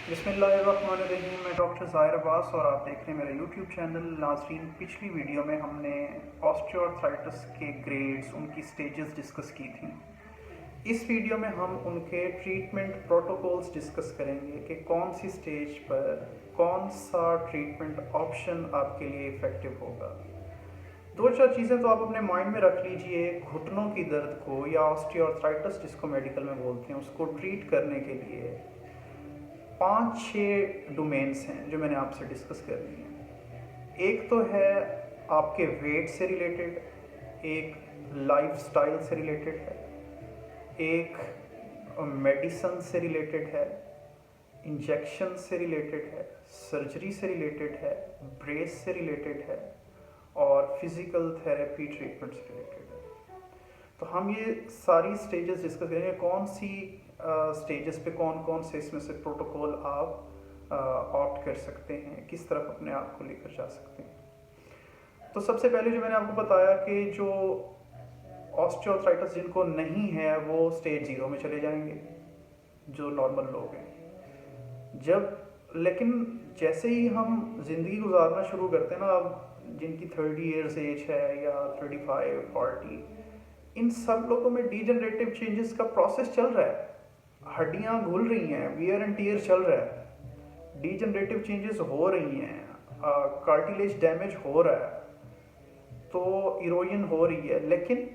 बिस्मिल्लाहिर्रहमानिर्रहीम। मैं डॉक्टर ज़ाहिर अब्बास और आप देख रहे हैं मेरा यूट्यूब चैनल। नाज़रीन, पिछली वीडियो में हमने ऑस्टियोआर्थराइटिस के ग्रेड्स, उनकी स्टेजेस डिस्कस की थी। इस वीडियो में हम उनके ट्रीटमेंट प्रोटोकॉल्स डिस्कस करेंगे कि कौन सी स्टेज पर कौन सा ट्रीटमेंट ऑप्शन आपके लिए इफ़ेक्टिव होगा। दो चार चीज़ें तो आप अपने माइंड में रख लीजिए। घुटनों की दर्द को या ऑस्टियोआर्थराइटिस जिसको मेडिकल में बोलते हैं, उसको ट्रीट करने के लिए 5-6 डोमेन्स हैं जो मैंने आपसे डिस्कस करनी है। एक तो है आपके वेट से रिलेटेड, एक लाइफस्टाइल से रिलेटेड है, एक मेडिसिन से रिलेटेड है, इंजेक्शन से रिलेटेड है, सर्जरी से रिलेटेड है, ब्रेस से रिलेटेड है और फिज़िकल थेरेपी ट्रीटमेंट से रिलेटेड है। तो हम ये सारी स्टेजेस डिस्कस करेंगे, कौन सी स्टेजेस पे कौन कौन से इसमें से प्रोटोकॉल आप ऑप्ट कर सकते हैं, किस तरफ अपने आप को लेकर जा सकते हैं। तो सबसे पहले जो मैंने आपको बताया कि जो ऑस्टियोआर्थराइटिस जिनको नहीं है वो स्टेज 0 में चले जाएंगे, जो नॉर्मल लोग हैं। लेकिन जैसे ही हम ज़िंदगी गुजारना शुरू करते हैं ना, अब जिनकी 30 ईयर्स एज है या 35-40, इन सब लोगों में डीजनरेटिव चेंजेस का प्रोसेस चल रहा है। हड्डियां घुल रही हैं, वियर एंड टीयर चल रहा है, डीजनरेटिव चेंजेस हो रही हैं, कार्टिलेज डैमेज हो रहा है, तो इरोजन हो रही है। लेकिन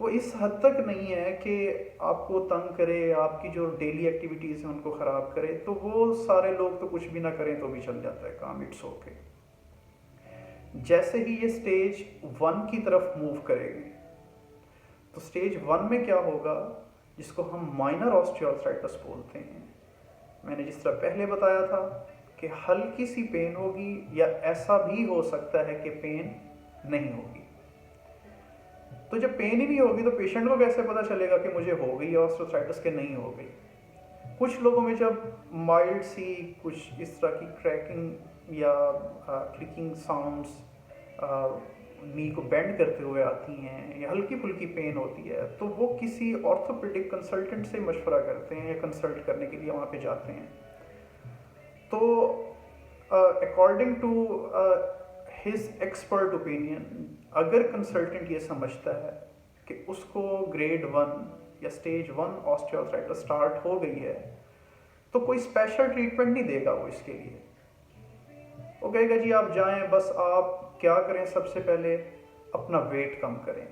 वो इस हद तक नहीं है कि आपको तंग करे, आपकी जो डेली एक्टिविटीज़ हैं उनको ख़राब करे। तो वो सारे लोग तो कुछ भी ना करें तो भी चल जाता है काम, इट्स ओके। जैसे ही ये स्टेज 1 की तरफ मूव करेगी, तो स्टेज 1 में क्या होगा, जिसको हम माइनर ऑस्टियोआर्थराइटिस बोलते हैं। मैंने जिस तरह पहले बताया था कि हल्की सी पेन होगी या ऐसा भी हो सकता है कि पेन नहीं होगी। तो जब पेन ही नहीं होगी तो पेशेंट को कैसे पता चलेगा कि मुझे हो गई ऑस्टियोआर्थराइटिस के नहीं हो गई। कुछ लोगों में जब माइल्ड सी कुछ इस तरह की क्रैकिंग या क्लिकिंग साउंड्स नी को बेंड करते हुए आती हैं या हल्की फुल्की पेन होती है, तो वो किसी ऑर्थोपेडिक कंसल्टेंट से मशवरा करते हैं या कंसल्ट करने के लिए वहाँ पे जाते हैं। तो according to his expert opinion, अगर कंसल्टेंट ये समझता है कि उसको ग्रेड 1 या स्टेज 1 ऑस्टियोआर्थराइटिस स्टार्ट हो गई है, तो कोई स्पेशल ट्रीटमेंट नहीं देगा वो इसके लिए। वो कहेगा जी आप जाएं, बस आप क्या करें, सबसे पहले अपना वेट कम करें।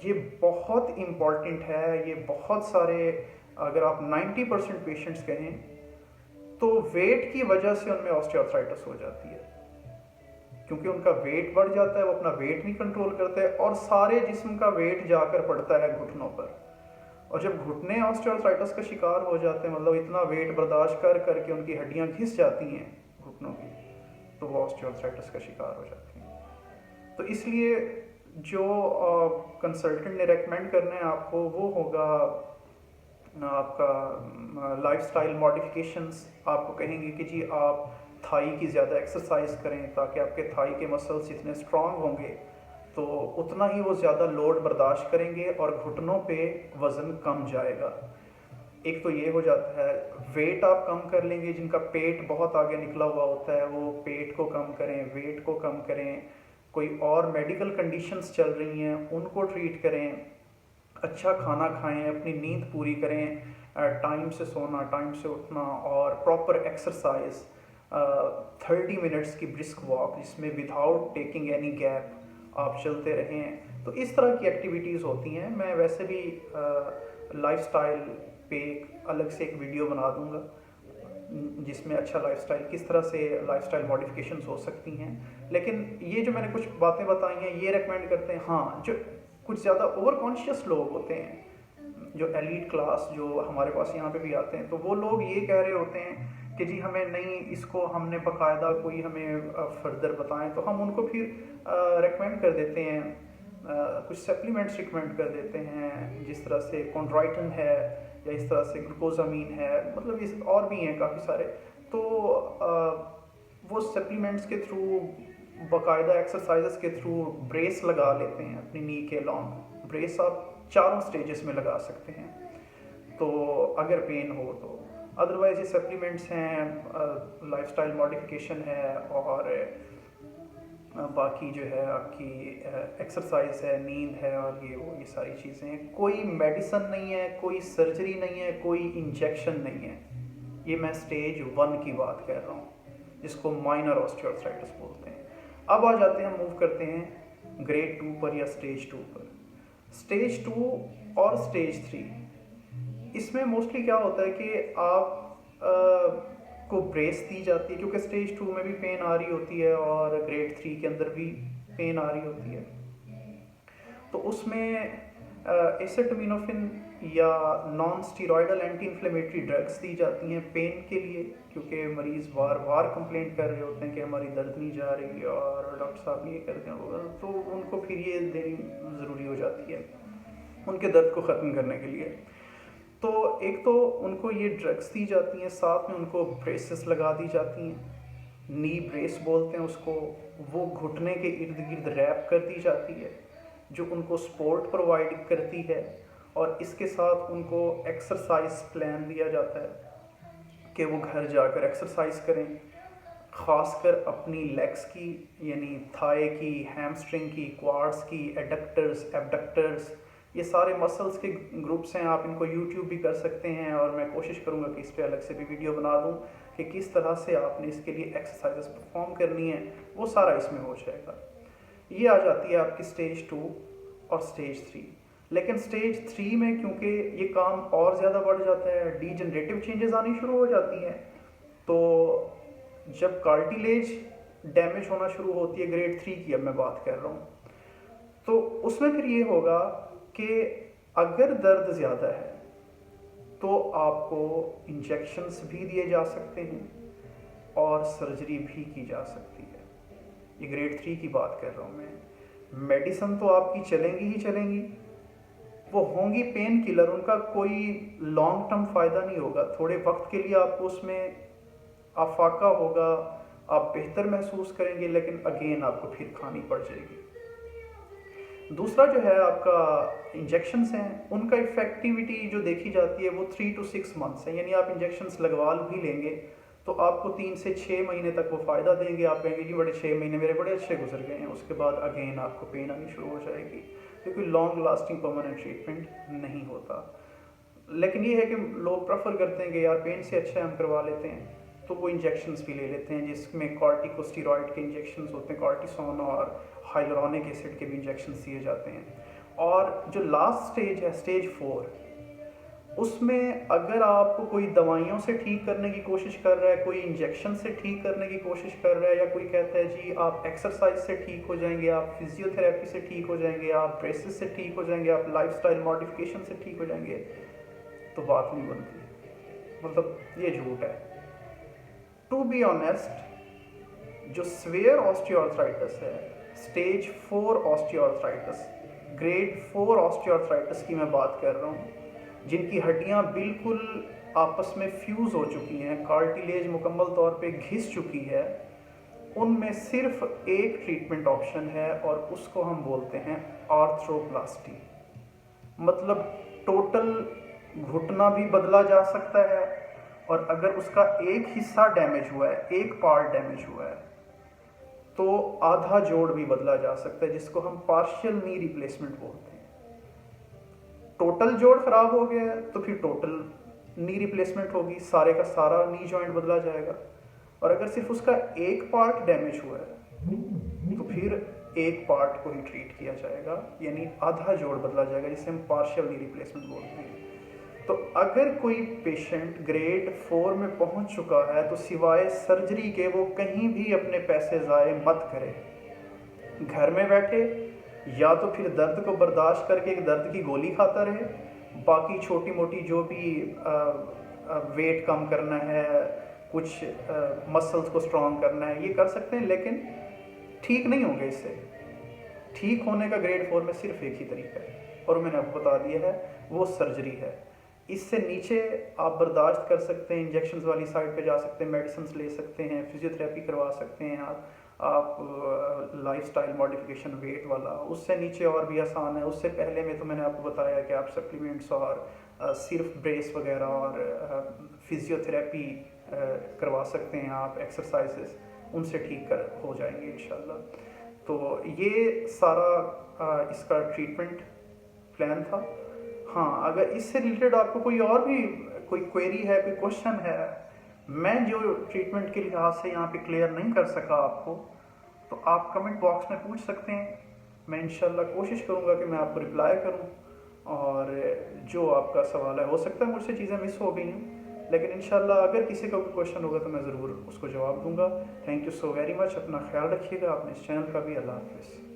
ये बहुत इम्पॉर्टेंट है। ये बहुत सारे, अगर आप 90% पेशेंट्स कहें तो वेट की वजह से उनमें ऑस्टियोआर्थराइटिस हो जाती है, क्योंकि उनका वेट बढ़ जाता है, वो अपना वेट नहीं कंट्रोल करते और सारे जिस्म का वेट जाकर पड़ता है घुटनों पर। और जब घुटने ऑस्टियोआर्थराइटिस का शिकार हो जाते हैं, मतलब इतना वेट बर्दाश्त कर करके उनकी हड्डियां घिस जाती हैं घुटनों की, तो वो ऑस्टियोआर्थराइटिस का शिकार हो जाती हैं। तो इसलिए जो कंसल्टेंट ने रेकमेंड करना है आपको, वो होगा आपका लाइफस्टाइल मॉडिफिकेशंस। आपको कहेंगे कि जी आप थाई की ज़्यादा एक्सरसाइज करें, ताकि आपके थाई के मसल्स इतने स्ट्रांग होंगे तो उतना ही वो ज़्यादा लोड बर्दाश्त करेंगे और घुटनों पे वज़न कम जाएगा। एक तो ये हो जाता है। वेट आप कम कर लेंगे, जिनका पेट बहुत आगे निकला हुआ होता है वो पेट को कम करें, वेट को कम करें। कोई और मेडिकल कंडीशंस चल रही हैं उनको ट्रीट करें, अच्छा खाना खाएं, अपनी नींद पूरी करें, टाइम से सोना, टाइम से उठना और प्रॉपर एक्सरसाइज, 30 मिनट्स की ब्रिस्क वॉक जिसमें विदाउट टेकिंग एनी गैप आप चलते रहें। तो इस तरह की एक्टिविटीज़ होती हैं। मैं वैसे भी लाइफस्टाइल पे अलग से एक वीडियो बना दूंगा जिसमें अच्छा लाइफस्टाइल, किस तरह से लाइफस्टाइल मॉडिफिकेशंस हो सकती हैं। लेकिन ये जो मैंने कुछ बातें बताई हैं ये रेकमेंड करते हैं। हाँ, जो कुछ ज़्यादा ओवर कॉन्शियस लोग होते हैं, जो एलीट क्लास जो हमारे पास यहाँ पे भी आते हैं, तो वो लोग ये कह रहे होते हैं कि जी हमें नहीं, इसको हमने बाकायदा कोई हमें फर्दर बताएं, तो हम उनको फिर रेकमेंड कर देते हैं, कुछ सप्लीमेंट्स रिकमेंड कर देते हैं, जिस तरह से कॉन्ड्राइटिन है या इस तरह से ग्लूकोजामीन है, मतलब इस और भी हैं काफ़ी सारे। तो वो सप्लीमेंट्स के थ्रू, बाकायदा एक्सरसाइजेस के थ्रू ब्रेस लगा लेते हैं अपनी नी के लॉन्ग। ब्रेस आप 4 स्टेजेस में लगा सकते हैं। तो अगर पेन हो अदरवाइज ये सप्लीमेंट्स हैं, लाइफस्टाइल मॉडिफिकेशन है, और बाकी जो है आपकी एक्सरसाइज है, नींद है, और ये सारी चीज़ें हैं। कोई मेडिसन नहीं है, कोई सर्जरी नहीं है, कोई इंजेक्शन नहीं है। ये मैं स्टेज 1 की बात कर रहा हूँ, जिसको माइनर ऑस्टियोआर्थराइटिस बोलते हैं। अब आ जाते हैं, मूव करते हैं ग्रेड 2 पर या स्टेज 2 पर। स्टेज 2 और स्टेज 3, इसमें मोस्टली क्या होता है कि आप को ब्रेस दी जाती है, क्योंकि स्टेज 2 में भी पेन आ रही होती है और ग्रेड 3 के अंदर भी पेन आ रही होती है। तो उसमें एसिटामिनोफेन या non steroidal anti inflammatory drugs दी जाती हैं पेन के लिए, क्योंकि मरीज़ बार बार कंप्लेंट कर रहे होते हैं कि हमारी दर्द नहीं जा रही और डॉक्टर साहब ये करते हैं, तो उनको फिर ये देनी ज़रूरी हो जाती है उनके दर्द को ख़त्म करने के लिए। तो एक तो उनको ये ड्रग्स दी जाती हैं, साथ में उनको ब्रेसेस लगा दी जाती हैं, नी ब्रेस बोलते हैं उसको। वो घुटने के इर्द गिर्द रैप कर दी जाती है, जो उनको सपोर्ट प्रोवाइड करती है। और इसके साथ उनको एक्सरसाइज प्लान दिया जाता है कि वो घर जाकर एक्सरसाइज करें, ख़ासकर अपनी लेग्स की, यानी थाई की, हैमस्ट्रिंग की, क्वाड्स की, एडक्टर्स, एबडक्टर्स, ये सारे मसल्स के ग्रुप्स हैं। आप इनको यूट्यूब भी कर सकते हैं, और मैं कोशिश करूंगा कि इस पर अलग से भी वीडियो बना दूं कि किस तरह से आपने इसके लिए एक्सरसाइजेस परफॉर्म करनी है, वो सारा इसमें हो जाएगा। ये आ जाती है आपकी स्टेज 2 और स्टेज 3। लेकिन स्टेज 3 में क्योंकि ये काम और ज़्यादा बढ़ जाता है, डीजनरेटिव चेंजेस आनी शुरू हो जाती हैं। तो जब कार्टिलेज डैमेज होना शुरू होती है, ग्रेड 3 की अब मैं बात कर रहा हूँ, तो उसमें फिर ये होगा कि अगर दर्द ज़्यादा है तो आपको इंजेक्शंस भी दिए जा सकते हैं और सर्जरी भी की जा सकती है। ये ग्रेड 3 की बात कर रहा हूँ मैं। मेडिसिन तो आपकी चलेंगी ही चलेंगी, वो होंगी पेन किलर, उनका कोई लॉन्ग टर्म फ़ायदा नहीं होगा। थोड़े वक्त के लिए आपको उसमें आफाका होगा, आप बेहतर महसूस करेंगे, लेकिन अगेन आपको फिर खानी पड़ जाएगी। दूसरा जो है आपका इंजेक्शंस हैं, उनका इफ़ेक्टिविटी जो देखी जाती है वो 3 to 6 मंथ्स है। यानी आप इंजेक्शंस लगवा भी लेंगे तो आपको 3 से 6 महीने तक वो फ़ायदा देंगे। आप कहेंगे जी बड़े 6 महीने मेरे बड़े अच्छे गुजर गए हैं, उसके बाद अगेन आपको पेन आनी शुरू हो जाएगी, क्योंकि लॉन्ग लास्टिंग परमानेंट ट्रीटमेंट नहीं होता। लेकिन ये है कि लोग प्रेफर करते हैं कि यार पेन से अच्छा हम करवा लेते हैं, तो वो इंजेक्शंस भी ले लेते हैं, जिसमें कॉर्टिकोस्टेरॉइड के इंजेक्शंस होते हैं, कॉर्टिसोन और हाइलुरोनिक एसिड के भी इंजेक्शंस दिए जाते हैं। और जो लास्ट स्टेज है, स्टेज 4, उसमें अगर आपको कोई दवाइयों से ठीक करने की कोशिश कर रहा है, कोई इंजेक्शन से ठीक करने की कोशिश कर रहा है, या कोई कहता है जी आप एक्सरसाइज से ठीक हो जाएंगे, आप फिजियोथेरेपी से ठीक हो जाएंगे, आप ब्रेसेस से ठीक हो जाएंगे, आप लाइफस्टाइल मॉडिफिकेशन से ठीक हो जाएंगे, तो बात नहीं बनती। मतलब ये झूठ है। टू बी ऑनेस्ट, जो स्वेयर ऑस्टियोआर्थराइटिस है, स्टेज 4 ऑस्टियोआर्थराइटिस, ग्रेड 4 ऑस्टियोआर्थराइटिस की मैं बात कर रहा हूँ, जिनकी हड्डियाँ बिल्कुल आपस में फ्यूज़ हो चुकी हैं, कार्टिलेज मुकम्मल तौर पे घिस चुकी है, उनमें सिर्फ एक ट्रीटमेंट ऑप्शन है और उसको हम बोलते हैं आर्थ्रोप्लास्टी। मतलब टोटल घुटना भी बदला जा सकता है, और अगर उसका एक हिस्सा डैमेज हुआ है, एक पार्ट डैमेज हुआ है, तो आधा जोड़ भी बदला जा सकता है, जिसको हम पार्शियल नी रिप्लेसमेंट बोलते हैं। टोटल जोड़ खराब हो गया है तो फिर टोटल नी रिप्लेसमेंट होगी, सारे का सारा नी जॉइंट बदला जाएगा। और अगर सिर्फ उसका एक पार्ट डैमेज हुआ है तो फिर एक पार्ट को ही ट्रीट किया जाएगा, यानी आधा जोड़ बदला जाएगा, जिसे हम पार्शियल नी रिप्लेसमेंट बोलते हैं। तो अगर कोई पेशेंट ग्रेड 4 में पहुंच चुका है तो सिवाय सर्जरी के वो कहीं भी अपने पैसे ज़ाय मत करे। घर में बैठे या तो फिर दर्द को बर्दाश्त करके एक दर्द की गोली खाता रहे, बाकी छोटी मोटी जो भी वेट कम करना है, कुछ मसल्स को स्ट्रॉन्ग करना है, ये कर सकते हैं, लेकिन ठीक नहीं होंगे इससे। ठीक होने का ग्रेड 4 में सिर्फ एक ही तरीका है, और मैंने आपको बता दिया है, वो सर्जरी है। इससे नीचे आप बर्दाश्त कर सकते हैं, इंजेक्शंस वाली साइड पे जा सकते हैं, मेडिसिन ले सकते हैं, फिजियोथेरेपी करवा सकते हैं आप लाइफस्टाइल मॉडिफिकेशन वेट वाला। उससे नीचे और भी आसान है। उससे पहले में तो मैंने आपको बताया कि आप सप्लीमेंट्स और सिर्फ ब्रेस वगैरह और फिजियोथेरेपी करवा सकते हैं आप, एक्सरसाइजेस उनसे ठीक कर हो जाएंगे इंशाल्लाह। तो ये सारा इसका ट्रीटमेंट प्लान था। हाँ, अगर इससे रिलेटेड आपको कोई और भी कोई क्वेरी है, कोई क्वेश्चन है, मैं जो ट्रीटमेंट के लिहाज से यहाँ पे क्लियर नहीं कर सका आपको, तो आप कमेंट बॉक्स में पूछ सकते हैं। मैं इंशाल्लाह कोशिश करूँगा कि मैं आपको रिप्लाई करूँ, और जो आपका सवाल है, हो सकता है मुझसे चीज़ें मिस हो गई हैं, लेकिन इंशाल्लाह अगर किसी का कोई क्वेश्चन होगा तो मैं ज़रूर उसको जवाब दूंगा। Thank you so very much. अपना ख्याल रखिएगा, अपने इस चैनल का भी। अल्लाह हाफिज़।